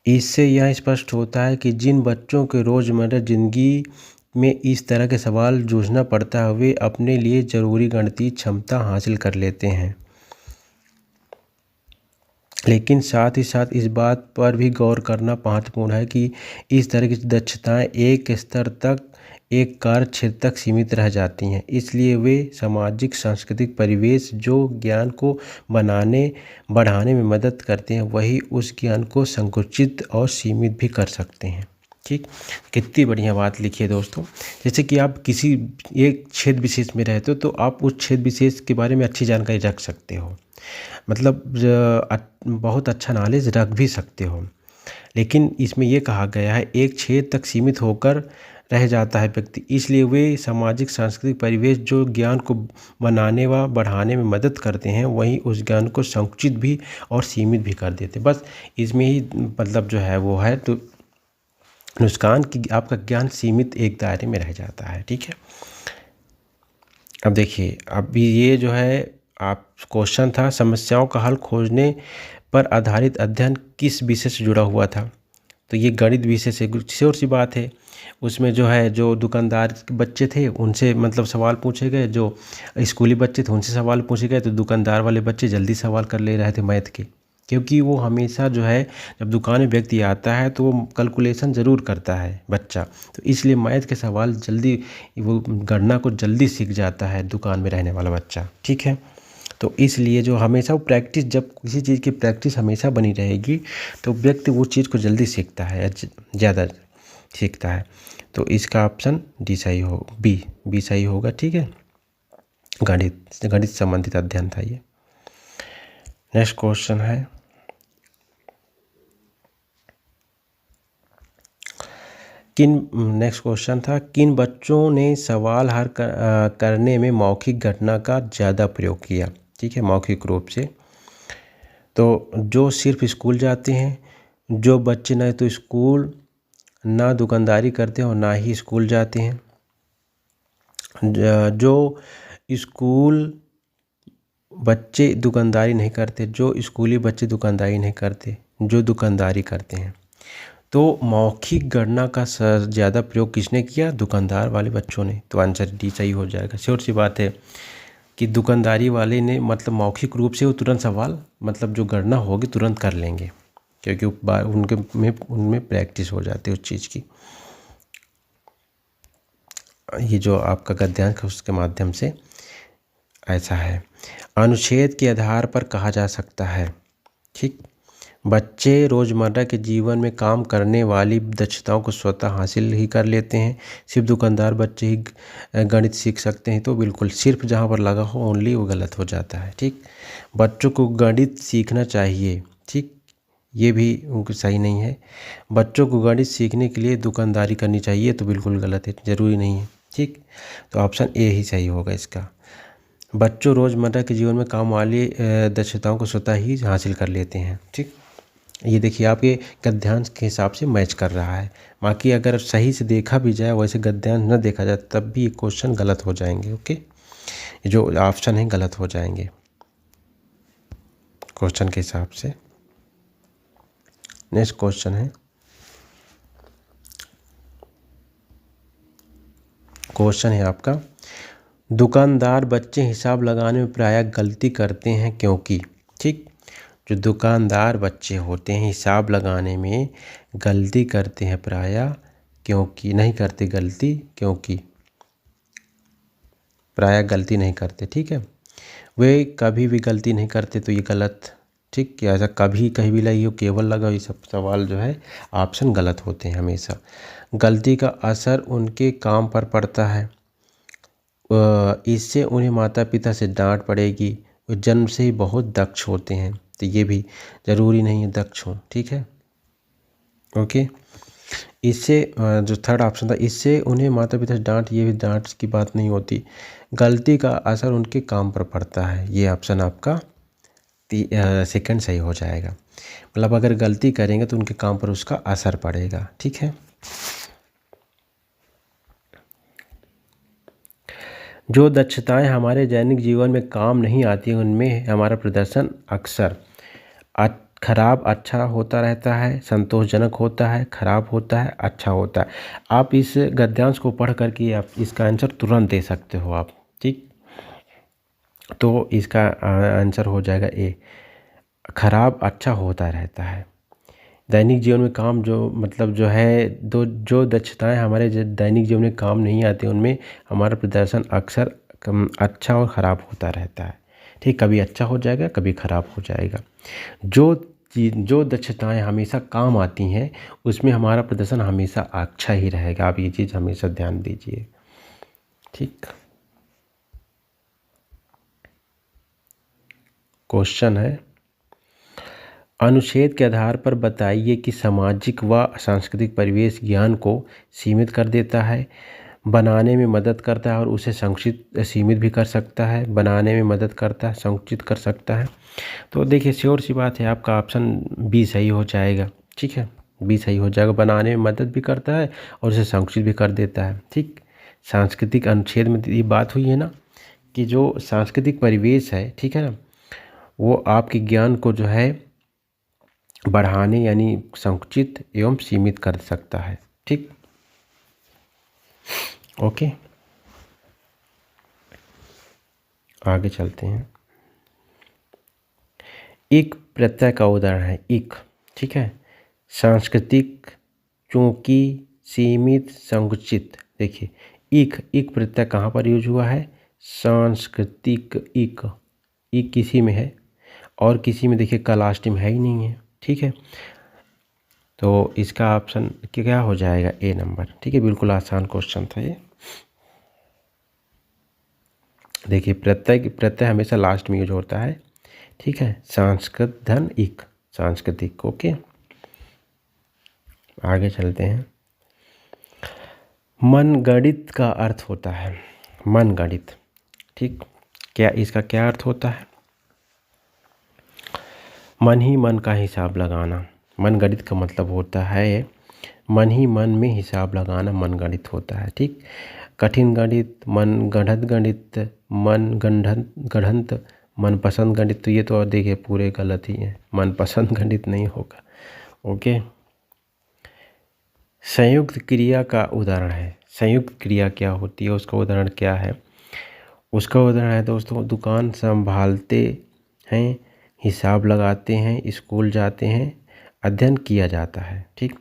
Speaker 1: इससे यह स्पष्ट होता है कि जिन बच्चों के रोज़मर्रा ज़िंदगी में इस तरह के सवाल जूझना पड़ता है, वे अपने लिए ज़रूरी गणितीय क्षमता हासिल कर लेते हैं। लेकिन साथ ही साथ इस बात पर भी गौर करना महत्वपूर्ण है कि इस तरह की दक्षताएं एक स्तर तक, एक कार्य क्षेत्र तक सीमित रह जाती हैं। इसलिए वे सामाजिक सांस्कृतिक परिवेश जो ज्ञान को बढ़ाने में मदद करते हैं, वही उस ज्ञान को संकुचित और सीमित भी कर सकते हैं। ठीक, कितनी बढ़िया बात लिखी है दोस्तों। जैसे कि आप किसी एक क्षेत्र विशेष में रहते हो तो आप उस क्षेत्र विशेष के बारे में अच्छी जानकारी रख सकते हो, मतलब बहुत अच्छा नॉलेज रख भी सकते हो। लेकिन इसमें यह कहा गया है एक क्षेत्र तक सीमित होकर रह जाता है व्यक्ति, इसलिए वे सामाजिक सांस्कृतिक परिवेश जो ज्ञान को बनाने व बढ़ाने में मदद करते हैं, वहीं उस ज्ञान को संकुचित भी और सीमित भी कर देते। बस इसमें ही मतलब जो है वो है, तो नुकसान कि आपका ज्ञान सीमित एक दायरे में रह जाता है। ठीक है, अब देखिए, अभी ये जो है आप क्वेश्चन था, समस्याओं का हल खोजने पर आधारित अध्ययन किस विषय से जुड़ा हुआ था, तो ये गणित विषय से, श्योर सी बात है। उसमें जो है जो दुकानदार के बच्चे थे उनसे मतलब सवाल पूछे गए, जो स्कूली बच्चे थे उनसे सवाल पूछे गए, तो दुकानदार वाले बच्चे जल्दी सवाल कर ले रहे थे मैथ के, क्योंकि वो हमेशा जो है जब दुकान में व्यक्ति आता है तो वो कैलकुलेशन ज़रूर करता है बच्चा, तो इसलिए मैथ के सवाल जल्दी, वो गणना को जल्दी सीख जाता है दुकान में रहने वाला बच्चा। ठीक है, तो इसलिए जो हमेशा वो प्रैक्टिस, जब किसी चीज़ की प्रैक्टिस हमेशा बनी रहेगी तो व्यक्ति वो चीज़ को जल्दी सीखता है ज़्यादा। सीखता है। तो इसका ऑप्शन डी सही हो, बी सही होगा। ठीक है, गणित संबंधित अध्ययन था ये। नेक्स्ट क्वेश्चन है, नेक्स्ट क्वेश्चन था, किन बच्चों ने सवाल हल करने में मौखिक घटना का ज़्यादा प्रयोग किया। ठीक है, मौखिक रूप से। तो जो सिर्फ स्कूल जाते हैं, जो बच्चे ना तो स्कूल ना दुकानदारी करते हैं और ना ही स्कूल जाते हैं, जो स्कूल बच्चे दुकानदारी नहीं करते, जो स्कूली बच्चे दुकानदारी नहीं करते, जो दुकानदारी करते हैं। तो मौखिक गणना का ज़्यादा प्रयोग किसने किया? दुकानदार वाले बच्चों ने। तो आंसर डी सही हो जाएगा। श्योर सी बात है कि दुकानदारी वाले ने मतलब मौखिक रूप से वो तुरंत सवाल मतलब जो गणना होगी तुरंत कर लेंगे, क्योंकि उनमें प्रैक्टिस हो जाती है उस चीज़ की। ये जो आपका गद्यांश है उसके माध्यम से ऐसा है। अनुच्छेद के आधार पर कहा जा सकता है। ठीक, बच्चे रोज़मर्रा के जीवन में काम करने वाली दक्षताओं को स्वतः हासिल ही कर लेते हैं। सिर्फ दुकानदार बच्चे ही गणित सीख सकते हैं, तो बिल्कुल सिर्फ जहाँ पर लगा हो ओनली वो गलत हो जाता है। ठीक, बच्चों को गणित सीखना चाहिए। ठीक, ये भी उनको सही नहीं है। बच्चों को गणित सीखने के लिए दुकानदारी करनी चाहिए, तो बिल्कुल गलत है, ज़रूरी नहीं है। ठीक, तो ऑप्शन ए ही सही होगा इसका। बच्चों रोज़मर्रा के जीवन में काम वाली दक्षताओं को स्वतः ही हासिल कर लेते हैं। ठीक, ये देखिए आपके गद्यांश के हिसाब से मैच कर रहा है। बाकी अगर सही से देखा भी जाए, वैसे गद्यांश न देखा जाए, तब भी ये क्वेश्चन गलत हो जाएंगे। ओके, जो ऑप्शन है गलत हो जाएंगे क्वेश्चन के हिसाब से। नेक्स्ट क्वेश्चन है, आपका, दुकानदार बच्चे हिसाब लगाने में प्रायः गलती करते हैं क्योंकि। ठीक, जो दुकानदार बच्चे होते हैं हिसाब लगाने में गलती करते हैं प्रायः क्योंकि, नहीं करते गलती क्योंकि, प्रायः गलती नहीं करते। ठीक है, वे कभी भी गलती नहीं करते, तो ये गलत। ठीक, कि ऐसा कभी कहीं भी लगी हो, केवल लगा, ये सब सवाल जो है ऑप्शन गलत होते हैं हमेशा। गलती का असर उनके काम पर पड़ता है, इससे उन्हें माता पिता से डांट पड़ेगी, वे जन्म से ही बहुत दक्ष होते हैं, तो ये भी ज़रूरी नहीं है दक्ष हो। ठीक है, ओके। इससे जो थर्ड ऑप्शन था, इससे उन्हें माता पिता से डांट, ये भी डांट की बात नहीं होती। गलती का असर उनके काम पर पड़ता है, ये ऑप्शन आपका सेकंड सही हो जाएगा। मतलब अगर गलती करेंगे तो उनके काम पर उसका असर पड़ेगा। ठीक है, जो दक्षताएं हमारे दैनिक जीवन में काम नहीं आती उनमें हमारा प्रदर्शन अक्सर खराब अच्छा होता रहता है, संतोषजनक होता है, खराब होता है, अच्छा होता है। आप इस गद्यांश को पढ़ करके आप इसका आंसर तुरंत दे सकते हो आप। ठीक, तो इसका आंसर हो जाएगा ए, खराब अच्छा होता रहता है। दैनिक जीवन में काम जो मतलब जो है जो दक्षताएं हमारे दैनिक जीवन में काम नहीं आती उनमें हमारा प्रदर्शन अक्सर अच्छा और ख़राब होता रहता है। ठीक, कभी अच्छा हो जाएगा, कभी ख़राब हो जाएगा। जो दक्षताएं हमेशा काम आती हैं उसमें हमारा प्रदर्शन हमेशा अच्छा ही रहेगा। आप ये चीज़ हमेशा ध्यान दीजिए। ठीक, क्वेश्चन है, अनुच्छेद के आधार पर बताइए कि सामाजिक व सांस्कृतिक परिवेश ज्ञान को सीमित कर देता है, बनाने में मदद करता है और उसे सीमित भी कर सकता है, बनाने में मदद करता है, संकुचित कर सकता है। तो देखिए श्योर सी बात है, आपका ऑप्शन बी सही हो जाएगा। ठीक है, बी सही हो जाएगा, बनाने में मदद भी करता है और उसे संकुचित भी कर देता है। ठीक, सांस्कृतिक अनुच्छेद में ये बात हुई है ना कि जो सांस्कृतिक परिवेश है, ठीक है ना, वो आपके ज्ञान को जो है बढ़ाने यानी संकुचित एवं सीमित कर सकता है। ठीक, ओके, आगे चलते हैं। एक प्रत्यय का उदाहरण है एक। ठीक है, सांस्कृतिक, चूंकि, सीमित, संकुचित। देखिए एक प्रत्यय कहाँ पर यूज हुआ है? सांस्कृतिक। एक किसी में है और किसी में देखिए का लास्ट में है ही नहीं है। ठीक है, तो इसका ऑप्शन क्या हो जाएगा, ए नंबर। ठीक है, बिल्कुल आसान क्वेश्चन था ये। देखिए प्रत्यय हमेशा लास्ट में यूज होता है। ठीक है, संस्कृत धन इक, सांस्कृतिक। ओके, आगे चलते हैं। मनगढ़ित का अर्थ होता है, मनगढ़ित। ठीक, क्या इसका क्या अर्थ होता है? मन ही मन का हिसाब लगाना। मनगढ़ित का मतलब होता है मन ही मन में हिसाब लगाना, मनगढ़ित होता है। ठीक, कठिन गणित, मन गढ़त गणित, मन गढ़ंत, मनपसंद गणित, तो ये तो देखिए पूरे गलत ही है, मनपसंद गणित नहीं होगा। ओके, संयुक्त क्रिया का उदाहरण है। संयुक्त क्रिया क्या होती है, उसका उदाहरण क्या है? उसका उदाहरण है दोस्तों, दुकान संभालते हैं, हिसाब लगाते हैं, स्कूल जाते हैं, अध्ययन किया जाता है। ठीक,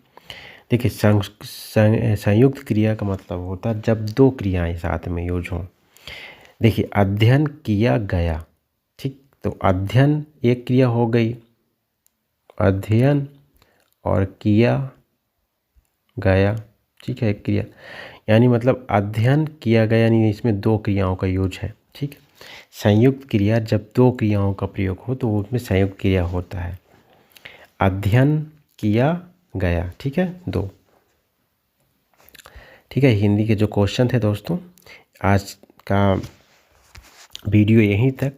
Speaker 1: देखिए संयुक्त क्रिया का मतलब होता है जब दो क्रियाएं साथ में यूज हों। देखिए अध्ययन किया गया, ठीक, तो अध्ययन एक क्रिया हो गई, अध्ययन और किया गया, ठीक है, एक क्रिया, यानी मतलब अध्ययन किया गया, यानी इसमें दो क्रियाओं का यूज है। ठीक, संयुक्त क्रिया जब दो क्रियाओं का प्रयोग हो तो उसमें संयुक्त क्रिया होता है। अध्ययन किया गया, ठीक है, दो। ठीक है, हिंदी के जो क्वेश्चन थे दोस्तों, आज का वीडियो यहीं तक।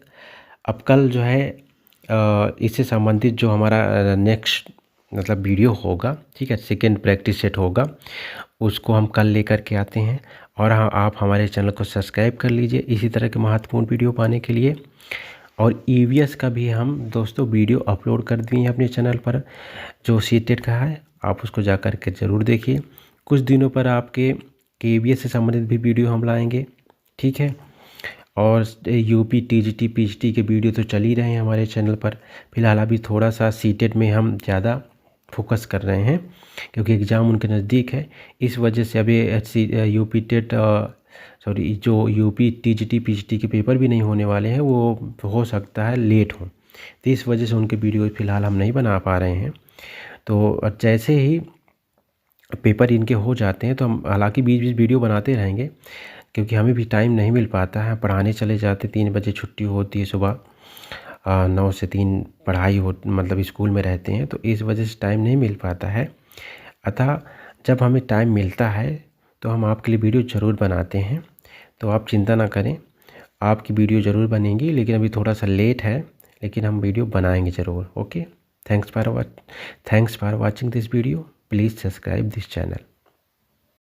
Speaker 1: अब कल जो है इससे संबंधित जो हमारा नेक्स्ट मतलब वीडियो होगा, ठीक है, सेकेंड प्रैक्टिस सेट होगा, उसको हम कल लेकर के आते हैं। और हाँ, आप हमारे चैनल को सब्सक्राइब कर लीजिए इसी तरह के महत्वपूर्ण वीडियो पाने के लिए। और ईवीएस का भी हम दोस्तों वीडियो अपलोड कर दिए हैं अपने चैनल पर, जो सीटेट का है, आप उसको जा कर के ज़रूर देखिए। कुछ दिनों पर आपके ईवीएस से संबंधित भी वीडियो हम लाएंगे। ठीक है, और यूपी टीजीटी पीजीटी के वीडियो तो चल ही रहे हैं हमारे चैनल पर। फिलहाल अभी थोड़ा सा सीटेट में हम ज़्यादा फोकस कर रहे हैं क्योंकि एग्ज़ाम उनके नज़दीक है, इस वजह से अभी यूपी टेट सॉरी जो यूपी टीजीटी पीजीटी के पेपर भी नहीं होने वाले हैं, वो हो सकता है लेट हो, तो इस वजह से उनके वीडियो फ़िलहाल हम नहीं बना पा रहे हैं। तो जैसे ही पेपर इनके हो जाते हैं तो हम हालांकि बीच बीच वीडियो बनाते रहेंगे, क्योंकि हमें भी टाइम नहीं मिल पाता है, पढ़ाने चले जाते, 3 बजे छुट्टी होती है सुबह, 9 से 3 पढ़ाई हो, मतलब स्कूल में रहते हैं, तो इस वजह से टाइम नहीं मिल पाता है। अतः जब हमें टाइम मिलता है तो हम आपके लिए वीडियो ज़रूर बनाते हैं, तो आप चिंता ना करें, आपकी वीडियो ज़रूर बनेगी, लेकिन अभी थोड़ा सा लेट है, लेकिन हम वीडियो बनाएंगे ज़रूर। Okay, thanks for watching this video, please subscribe this channel.